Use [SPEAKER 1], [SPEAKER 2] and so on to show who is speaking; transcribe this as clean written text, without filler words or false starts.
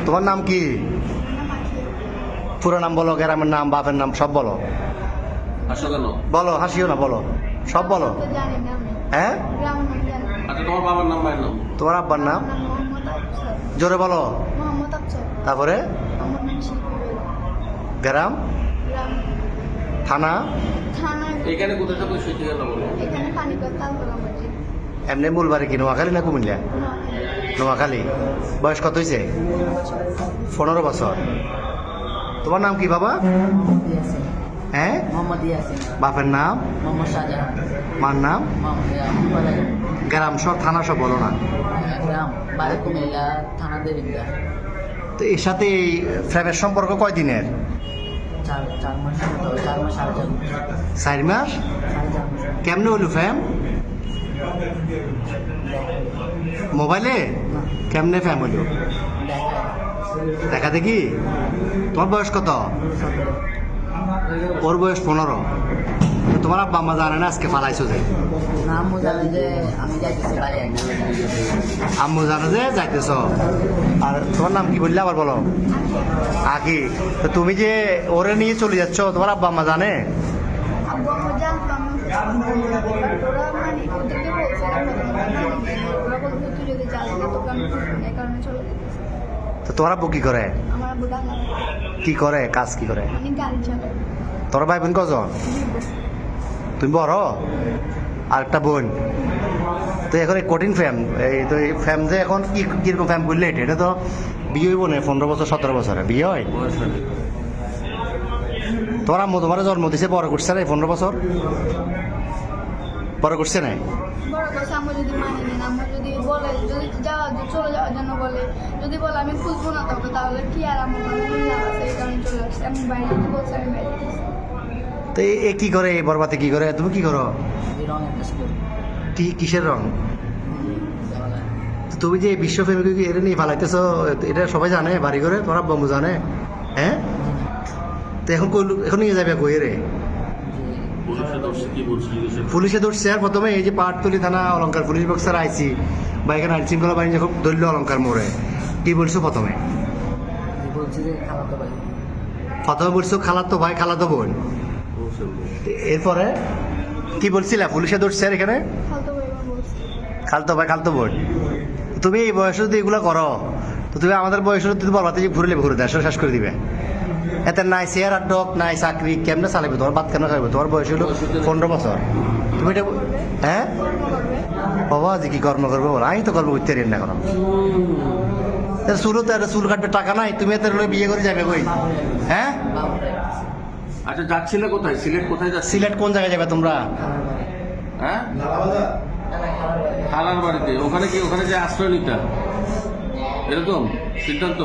[SPEAKER 1] তোমার নাম কি? পুরো নাম বলো, গ্রামের নাম, বাপের নাম সব বলো।
[SPEAKER 2] হাসো কেন?
[SPEAKER 1] বলো, হাসিও না, বলো, সব বলো। হ্যাঁ,
[SPEAKER 2] আচ্ছা তোমার বাবার নাম, মায়ের নাম?
[SPEAKER 1] তোমার আব্বার নাম জোরে বলো। তারপরে গ্রাম, থানা,
[SPEAKER 2] এখানে কোথায় থাকো সেই ঠিকানা বলো।
[SPEAKER 1] এমনি মূল বাড়ি কি নোয়াখালী না কুমিল্লা? নোয়াখালী। বয়স কত হয়েছে? 15 বছর। তোমার নাম কি বাবা? হ্যাঁ, বাপের নাম? মার নাম? গ্রাম সব, থানা সব বলো না। তো এর সাথে এই ফ্রেমের সম্পর্ক কয় দিনের? 4 মাস। কেমনে হইল ফ্যাম? মোবাইলে? কেমনে ফ্যাম হইল? দেখা দেখি। তোমার বয়স কত? ওর বয়স 15। তোমার আব্বা আম্মা জানে না আজকে ফালাইছো যে? আম্মু জানে যে যাইতেছ। আর তোমার নাম কি বললে আবার বলো? আকি। তো তুমি যে ওরে নিয়ে চলে যাচ্ছ, তোমার আব্বা আম্মা জানে? তো তোমার আব্বু কি করে? কি করে, কাজ কি করে? তোর ভাই বোন কজন? তুমি বড়? আর একটা বোন। তো এখন এই কঠিন ফ্যাম, এই তো এই ফ্যাম যে এখন কি কিরকম ফ্যাম করলে এটা তো বিয়ে হইব না 15 বছর 17 বছরে বিয়ে হয়। তোমার আম্মু তোমার জন্ম দিছে, বড় করছে না 15 বছর? বড় করছে না? তো এ কি করে, এই বরবাতে কি করে? তুমি কি করো? কিসের রং? তুমি যে বিশ্ব ফ্যামিলি এটা নিয়ে ফালাইতেছো, এটা সবাই জানে বাড়ি করে? তোমার আব্বু জানে? হ্যাঁ। তো এখন এখন নিয়ে যাবে কই রে? পুলিশে ধরছে। আর প্রথমে এই যে পাহাড়তলি থানা অলঙ্কার পুলিশ বক্সার আইসি বা এখানে আইন শৃঙ্খলা বাহিনী যখন ধরল অলঙ্কার মোড়ে, কি বলছো প্রথমে? প্রথমে বলছো খালাতো ভাই, খালাতো বোন। এরপরে কি বলছিলা? পুলিশে ধরছে আর এখানে খালতো ভাই, খালতো বোন। তুমি এই বয়সে যদি এগুলো করো, তো তুমি আমাদের বয়সে তুমি বলবাতে যে ঘুরলে ঘুরে দেশ শেষ করে দিবে। এতে নাই চেয়ার আর ডক, নাই চাকরি, কেমনে চালাবে? তোমার বাদ কেন খাইবে? তোমার বয়স হলো 15 বছর। তুমি এটা হ্যাঁ বাবা যে কি কর্ম করবো? আমি তো কর্ম করতে পারি না এখন। চুলও তো চুল কাটবে টাকা নাই, তুমি এত বিয়ে করে যাবে কই? হ্যাঁ।
[SPEAKER 2] আচ্ছা যাচ্ছিলে কোথায়? সিলেট কোথায় যাচ্ছিলে?
[SPEAKER 1] সিলেট কোন জায়গায় যাবে তোমরা?
[SPEAKER 2] হ্যাঁ, খালার বাড়িতে। ওখানে কি, ওখানে যে আশ্রয় নিতা এরকম সিদ্ধান্ত?